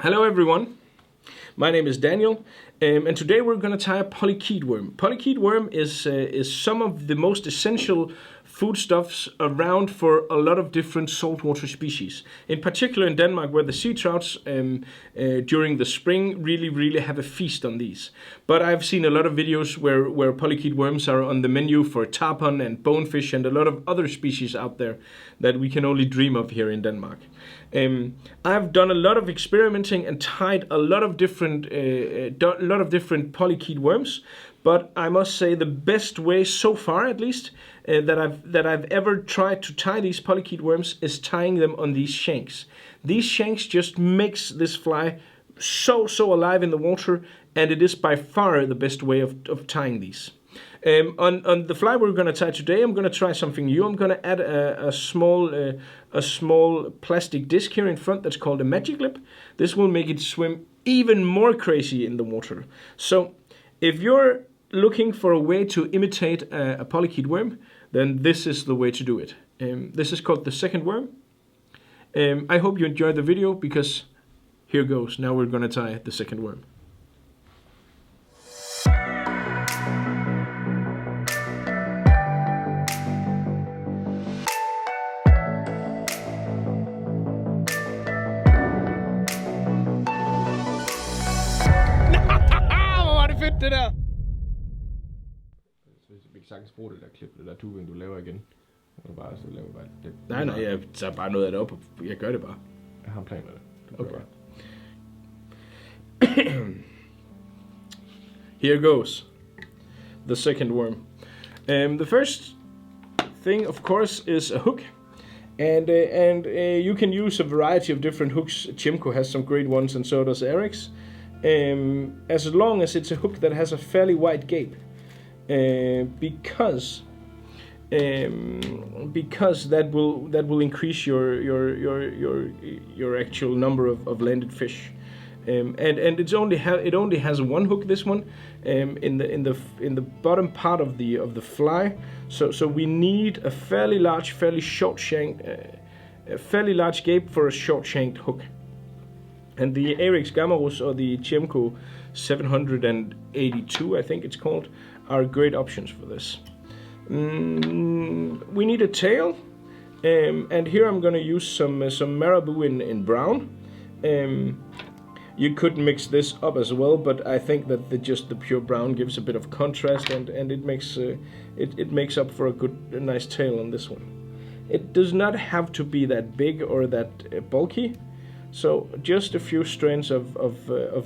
Hello everyone, my name is Daniel, and today we're going to tie a polychaete worm. Polychaete worm is some of the most essential foodstuffs around for a lot of different saltwater species. In particular in Denmark, where the sea trouts during the spring really have a feast on these. But I've seen a lot of videos where polychaete worms are on the menu for tarpon and bonefish and a lot of other species out there that we can only dream of here in Denmark. I've done a lot of experimenting and tied a lot of different polychaete worms, but I must say the best way so far, at least, that I've ever tried to tie these polychaete worms is tying them on these shanks. These shanks just makes this fly so alive in the water, and it is by far the best way of tying these. On the fly we're going to tie today, I'm going to try something new. I'm going to add a small plastic disc here in front that's called a magic lip. This will make it swim even more crazy in the water. So if you're looking for a way to imitate a polychaete worm, then this is the way to do it. This is called the second worm. I hope you enjoyed the video, because here goes. Now we're going to tie the second worm. Det der. Vi kan sagtens bruge det der klip, det der tubing, du laver igen. Og bare så laver bare det. Nej, jeg tager bare noget af det op, og jeg gør det bare. Jeg har en plan med det. Okay. Here goes. The second worm. The first thing, of course, is a hook. And you can use a variety of different hooks. Chimco has some great ones, and so does Eric's. As long as it's a hook that has a fairly wide gape, because that will increase your actual number of landed fish. And it only has one hook, this one, in the bottom part of the fly. So we need a fairly large gape for a short shanked hook. And the Eric's Gammarus or the Chimco 782, I think it's called, are great options for this. We need a tail, and here I'm going to use some marabou in brown. You could mix this up as well, but I think that just the pure brown gives a bit of contrast, and it makes it makes up for a nice tail on this one. It does not have to be that big or that bulky. So just a few strands of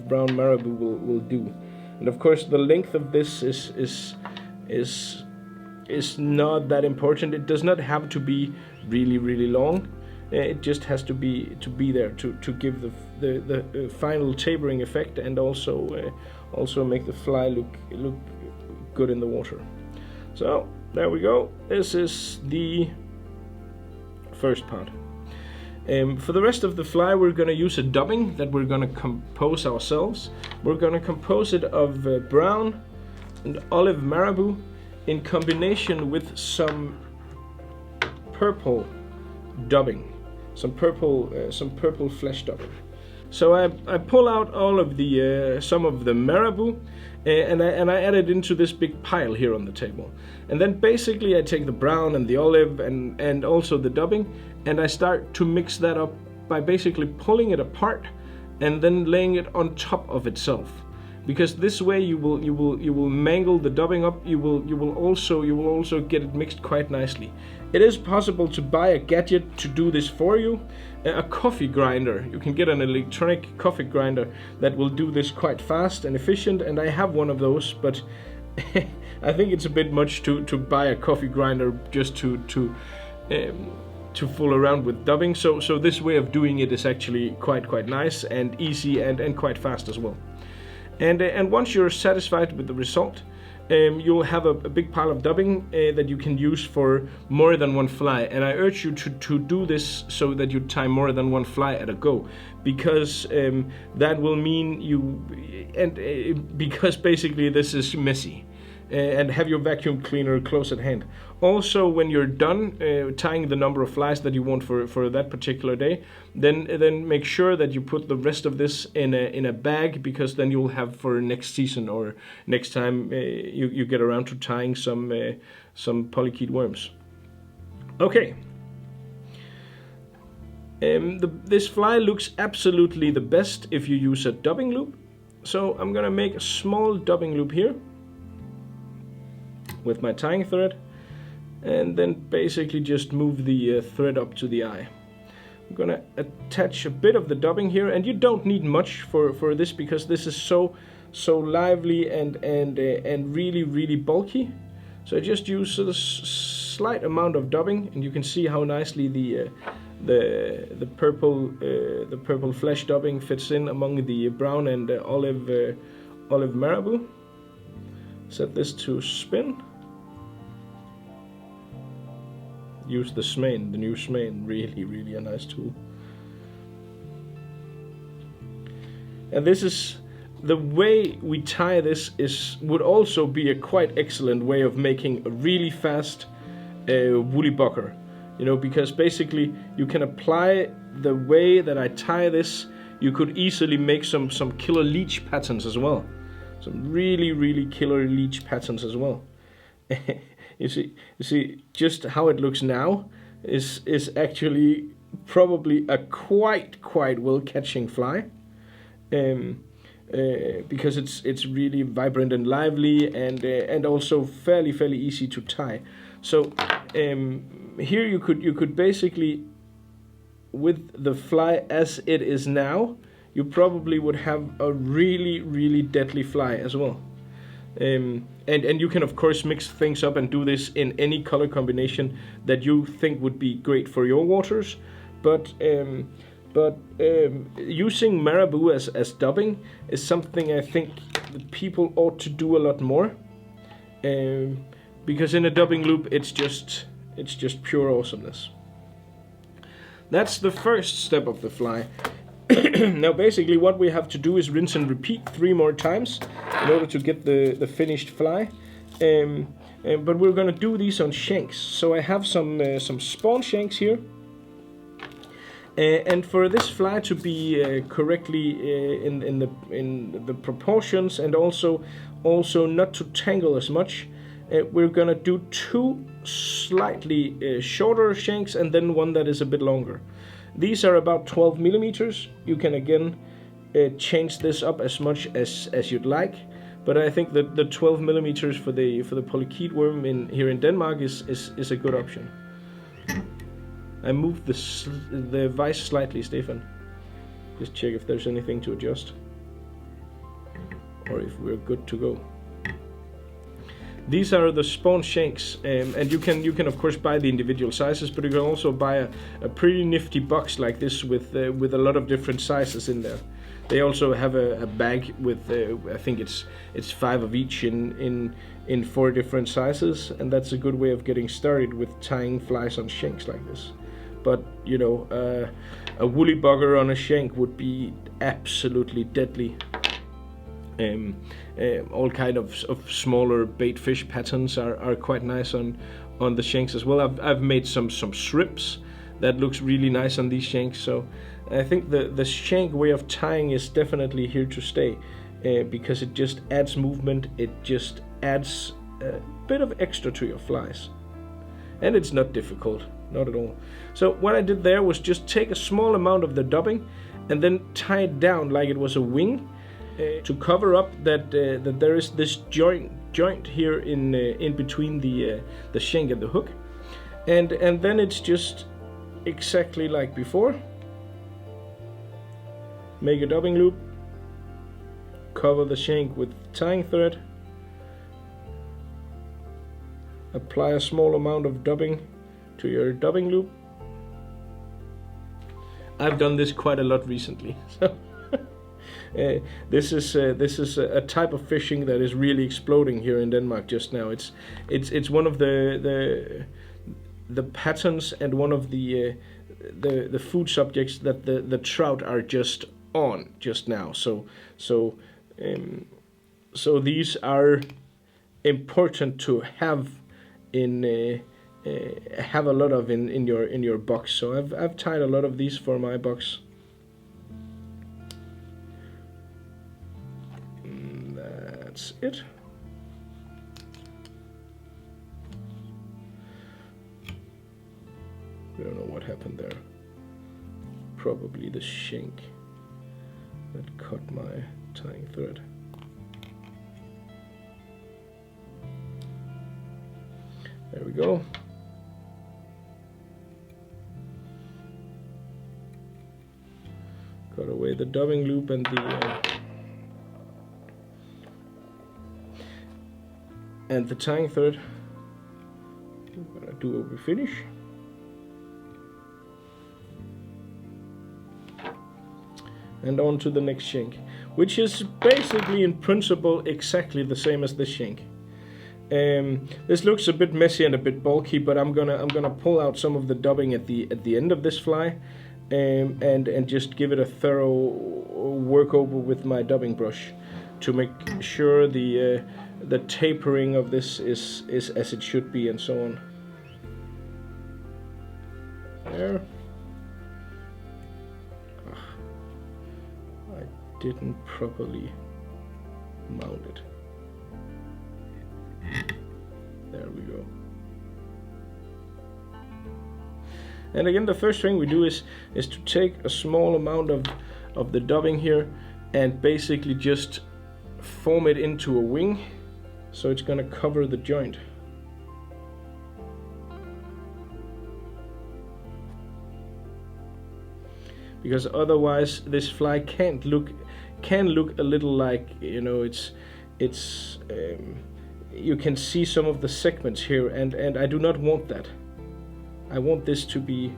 brown marabou will do, and of course the length of this is not that important. It does not have to be really long. It just has to be there to give the final tapering effect, and also make the fly look good in the water. So there we go. This is the first part. For the rest of the fly, we're going to use a dubbing that we're going to compose ourselves. We're going to compose it of brown and olive marabou in combination with some purple dubbing, some purple flesh dubbing. So I pull out all of some of the marabou, and I add it into this big pile here on the table. And then basically I take the brown and the olive and also the dubbing, and I start to mix that up by basically pulling it apart and then laying it on top of itself. Because this way you will mangle the dubbing up. You will also get it mixed quite nicely. It is possible to buy a gadget to do this for you. A coffee grinder. You can get an electronic coffee grinder that will do this quite fast and efficient, and I have one of those, but I think it's a bit much to buy a coffee grinder just to fool around with dubbing. So this way of doing it is actually quite nice and easy and quite fast as well. And once you're satisfied with the result, you'll have a big pile of dubbing that you can use for more than one fly. And I urge you to do this so that you tie more than one fly at a go, because that will mean because basically this is messy. and have your vacuum cleaner close at hand. Also, when you're done tying the number of flies that you want for that particular day, then make sure that you put the rest of this in a bag, because then you'll have for next season or next time you get around to tying some polychaete worms. Okay. This fly looks absolutely the best if you use a dubbing loop. So I'm gonna make a small dubbing loop here with my tying thread, and then basically just move the thread up to the eye. I'm gonna attach a bit of the dubbing here, and you don't need much for this, because this is so lively and really bulky. So I just use a slight amount of dubbing, and you can see how nicely the purple flesh dubbing fits in among the brown and olive marabou. Set this to spin. Use the Smain, the new Smain, really a nice tool. And this is the way we tie this would also be a quite excellent way of making a really fast woolly bugger. You know, because basically you can apply the way that I tie this. You could easily make some killer leech patterns as well. Some really killer leech patterns as well. You see just how it looks now is actually probably a quite well catching fly, because it's really vibrant and lively, and also fairly easy to tie. So here you could basically, with the fly as it is now, you probably would have a really deadly fly as well. And you can of course mix things up and do this in any color combination that you think would be great for your waters, but using marabou as dubbing is something I think people ought to do a lot more, because in a dubbing loop it's just pure awesomeness. That's the first step of the fly. Now basically what we have to do is rinse and repeat 3 more times in order to get the finished fly. But we're gonna do these on shanks. So I have some spawn shanks here. And for this fly to be correctly in the proportions, and also not to tangle as much, we're gonna do 2 slightly shorter shanks and then one that is a bit longer. These are about 12 millimeters. You can again change this up as much as you'd like, but I think that the 12 millimeters for the polychaete worm here in Denmark is a good option. I moved the vise slightly, Stefan. Just check if there's anything to adjust, or if we're good to go. These are the spawn shanks, and you can of course buy the individual sizes, but you can also buy a pretty nifty box like this with a lot of different sizes in there. They also have a bag with I think it's 5 of each in 4 different sizes, and that's a good way of getting started with tying flies on shanks like this. But you know, a woolly bugger on a shank would be absolutely deadly. All kind of smaller bait fish patterns are quite nice on the shanks as well. I've made some shrimps that looks really nice on these shanks. So I think the shank way of tying is definitely here to stay, because it just adds movement. It just adds a bit of extra to your flies, and it's not difficult, not at all. So what I did there was just take a small amount of the dubbing and then tie it down like it was a wing, to cover up that there is this joint here in between the shank and the hook, and then it's just exactly like before. Make a dubbing loop, cover the shank with tying thread, apply a small amount of dubbing to your dubbing loop. I've done this quite a lot recently, so this is a type of fishing that is really exploding here in Denmark just now. It's one of the patterns and one of the food subjects that the trout are just on just now. So these are important to have have a lot of in your box. So I've tied a lot of these for my box. That's it. I don't know what happened there. Probably the shank that cut my tying thread. There we go. Cut away the dubbing loop and the tying thread. I'm gonna do a refinish. And on to the next shank, which is basically in principle exactly the same as this shank. This looks a bit messy and a bit bulky, but I'm gonna pull out some of the dubbing at the end of this fly, and just give it a thorough work over with my dubbing brush to make sure the tapering of this is as it should be, and so on. There. Didn't properly mount it. There we go. And again, the first thing we do is to take a small amount of the dubbing here and basically just form it into a wing, so it's gonna cover the joint. Because otherwise this fly can look a little like, you know, it's you can see some of the segments here, and I do not want that. I want this to be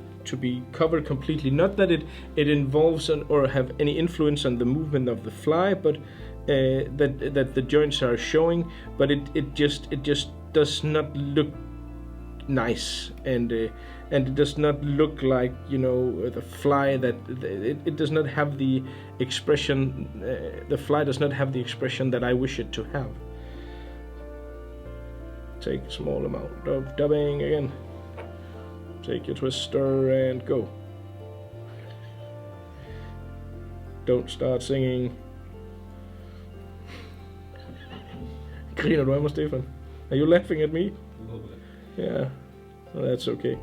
covered completely. Not that it involves or have any influence on the movement of the fly, but that the joints are showing, but it just does not look nice, and it does not look like, you know, the fly that it does not have the expression. The fly does not have the expression that I wish it to have. Take a small amount of dubbing again. Take your twister and go. Don't start singing. Griner du af mig, Stefan? Are you laughing at me? Yeah, well, that's okay.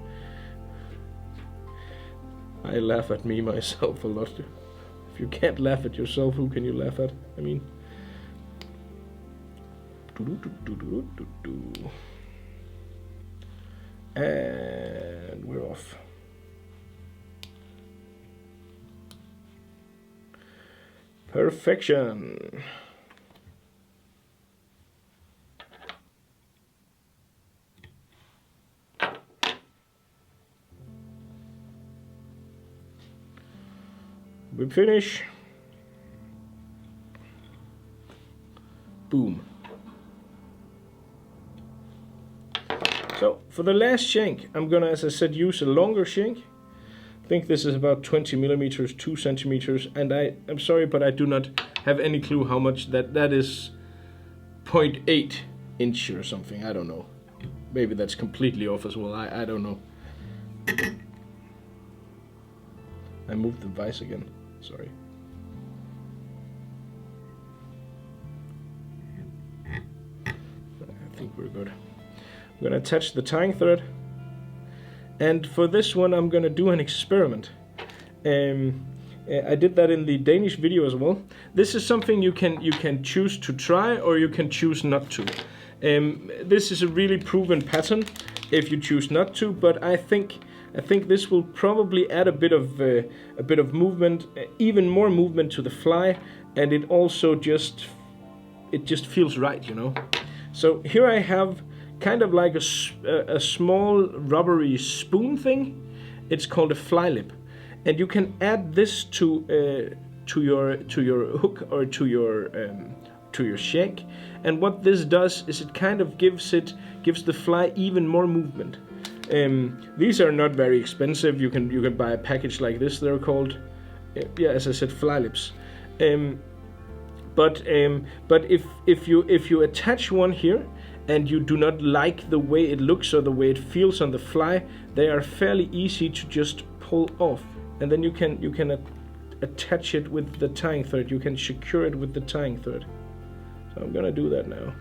I laugh at me myself a lot. If you can't laugh at yourself, who can you laugh at? I mean... And we're off. Perfection. We finish. Boom. So for the last shank, I'm gonna, as I said, use a longer shank. I think this is about 20 millimeters, 2 centimeters, and I'm sorry, but I do not have any clue how much that is. 0.8 inch or something. I don't know. Maybe that's completely off as well. I don't know. I moved the vise again. Sorry. I think we're good. I'm gonna attach the tying thread, and for this one I'm gonna do an experiment. I did that in the Danish video as well. This is something you can choose to try, or you can choose not to. This is a really proven pattern if you choose not to, but I think this will probably add a bit of movement, even more movement to the fly, and it also just feels right, you know. So here I have kind of like a small rubbery spoon thing. It's called a fly lip, and you can add this to your hook or to your shank. And what this does is it kind of gives the fly even more movement. These are not very expensive. You can buy a package like this. They're called, yeah, as I said, fly lips. But if you attach one here and you do not like the way it looks or the way it feels on the fly, they are fairly easy to just pull off. And then you can attach it with the tying thread. You can secure it with the tying thread. So I'm gonna do that now.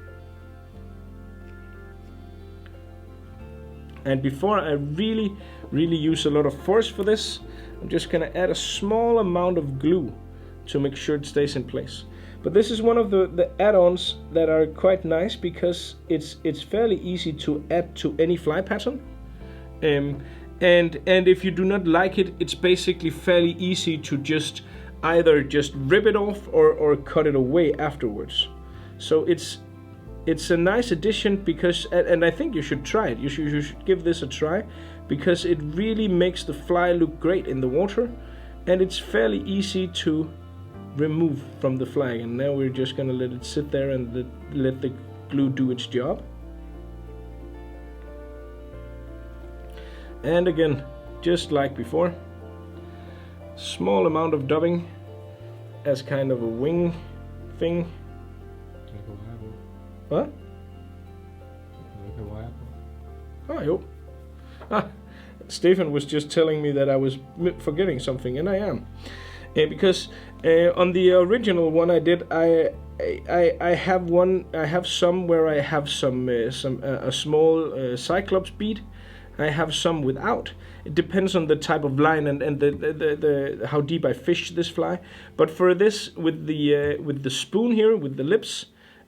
And before I really use a lot of force for this, I'm just gonna add a small amount of glue to make sure it stays in place. But this is one of the add-ons that are quite nice because it's fairly easy to add to any fly pattern. And if you do not like it, it's basically fairly easy to just either just rip it off or cut it away afterwards. So it's a nice addition because, and I think you should try it. You should give this a try because it really makes the fly look great in the water, and it's fairly easy to remove from the flag. And now we're just gonna let it sit there and let the glue do its job. And again, just like before, small amount of dubbing as kind of a wing thing. What? Oh, jo. Stefan was just telling me that I was forgetting something, and I am. Because on the original one I did, I have some where I have a small cyclops bead. I have some without. It depends on the type of line and the how deep I fish this fly. But for this, with the spoon here, with the lips,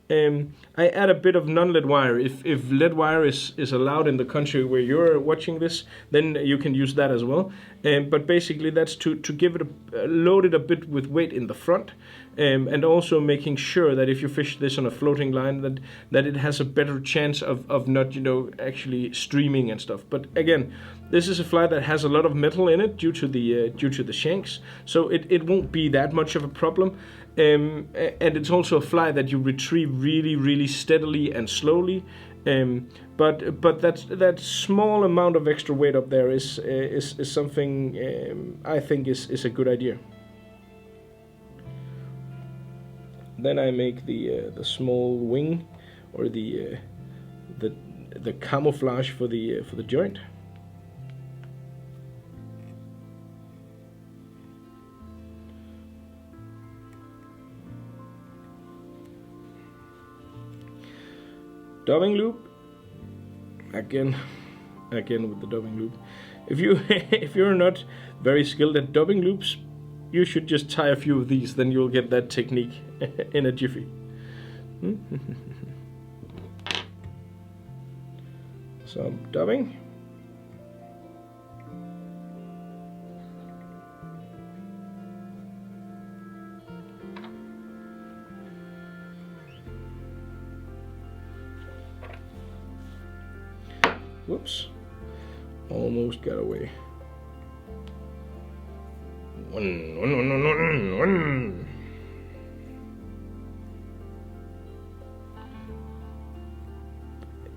I add a bit of non-lead wire. If lead wire is allowed in the country where you're watching this, then you can use that as well. But basically that's to give it load it a bit with weight in the front, and also making sure that if you fish this on a floating line, that it has a better chance of not, actually streaming and stuff. But again, this is a fly that has a lot of metal in it due to the shanks, so it won't be that much of a problem. And it's also a fly that you retrieve really steadily and slowly. But that small amount of extra weight up there is something I think is a good idea. Then I make the small wing or the camouflage for the joint. Dubbing loop, again with the dubbing loop. If you're not very skilled at dubbing loops, you should just tie a few of these, then you'll get that technique in a jiffy. Some dubbing. Whoops, almost got away. One.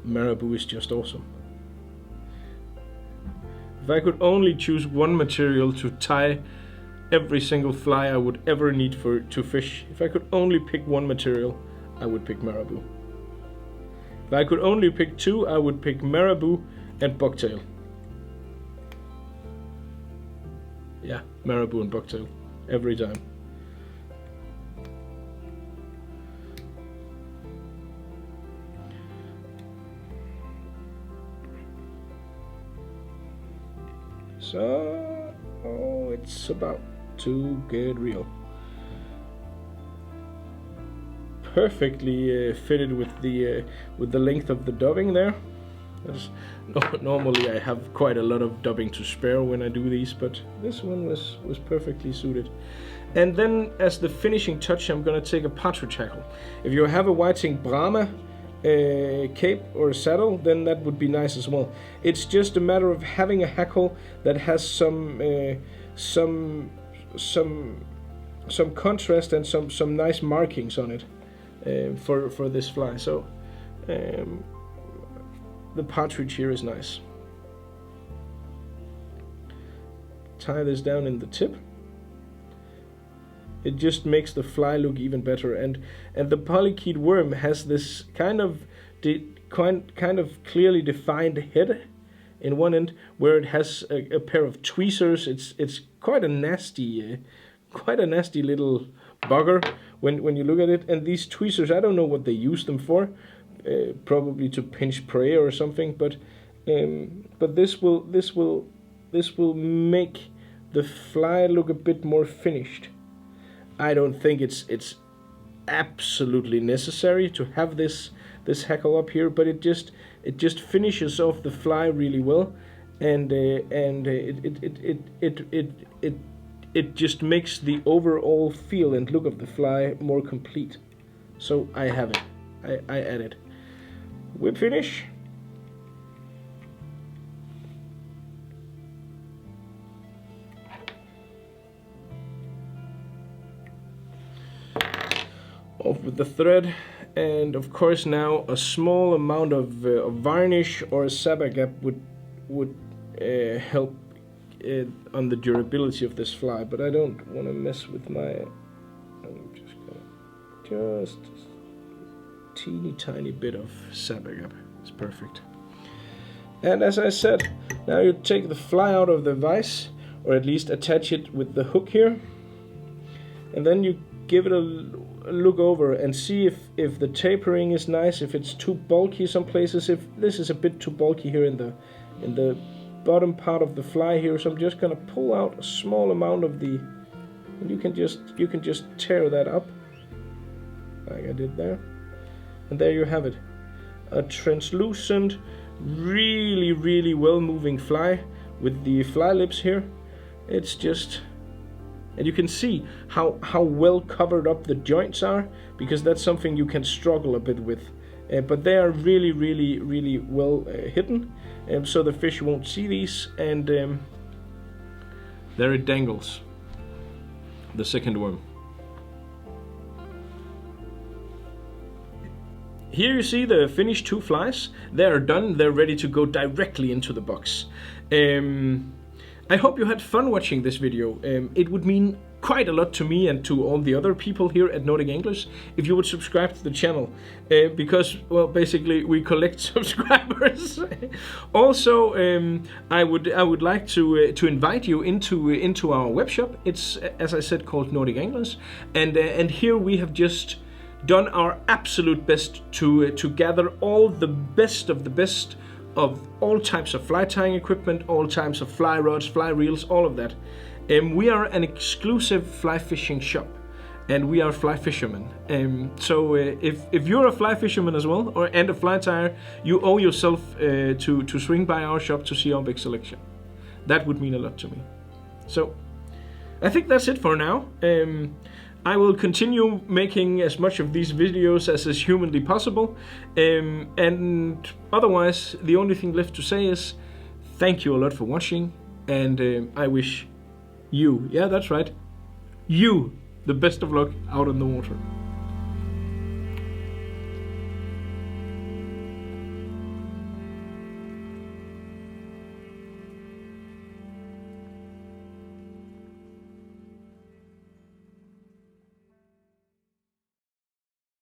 Marabou is just awesome. If I could only choose one material to tie every single fly I would ever need to fish, if I could only pick one material, I would pick Marabou. If I could only pick two, I would pick Marabou and bucktail. Yeah, Marabou and bucktail every time. So, it's about to get real. Perfectly fitted with the length of the dubbing there. Normally I have quite a lot of dubbing to spare when I do these, but this one was perfectly suited. And then as the finishing touch, I'm gonna take a partridge hackle. If you have a whiting Brahma cape or saddle, then that would be nice as well. It's just a matter of having a hackle that has some contrast and some nice markings on it. For this fly, so the partridge here is nice. Tie this down in the tip. It just makes the fly look even better, and the polychaete worm has this kind of kind of clearly defined head in one end, where it has a pair of tweezers. It's quite a nasty little bugger when you look at it. And these tweezers, I don't know what they use them for. Probably to pinch prey or something. But this will make the fly look a bit more finished. I don't think it's absolutely necessary to have this hackle up here, but it just finishes off the fly really well, and it just makes the overall feel and look of the fly more complete. So I have it. I add it. Whip finish. Off with the thread, and of course now a small amount of varnish or a sabagap would help on the durability of this fly, but I don't want to mess with my. I'm just gonna just teeny tiny bit of sabagap. It's perfect. And as I said, now you take the fly out of the vise, or at least attach it with the hook here, and then you give it a look over and see if the tapering is nice, if it's too bulky some places. If this is a bit too bulky here in the bottom part of the fly here, so I'm just gonna pull out a small amount of the, and you can just tear that up like I did there, and there you have it, a translucent, really well moving fly with the fly lips here. It's just, and you can see how well covered up the joints are, because that's something you can struggle a bit with. But they are really well hidden, so the fish won't see these, and there it dangles, the second worm. Here you see the finished two flies. They are done, they're ready to go directly into the box. I hope you had fun watching this video. It would mean quite a lot to me and to all the other people here at Nordic Anglers if you would subscribe to the channel, because, well, basically we collect subscribers. Also, I would like to invite you into our web shop. It's, as I said, called Nordic Anglers, and here we have just done our absolute best to gather all the best of the best of all types of fly tying equipment, all types of fly rods, fly reels, all of that. We are an exclusive fly fishing shop, and we are fly fishermen. So if you're a fly fisherman as well, and a fly tyer, you owe yourself to swing by our shop to see our big selection. That would mean a lot to me. So I think that's it for now. I will continue making as much of these videos as is humanly possible, and otherwise the only thing left to say is thank you a lot for watching, and I wish you, yeah, that's right, you, the best of luck out on the water.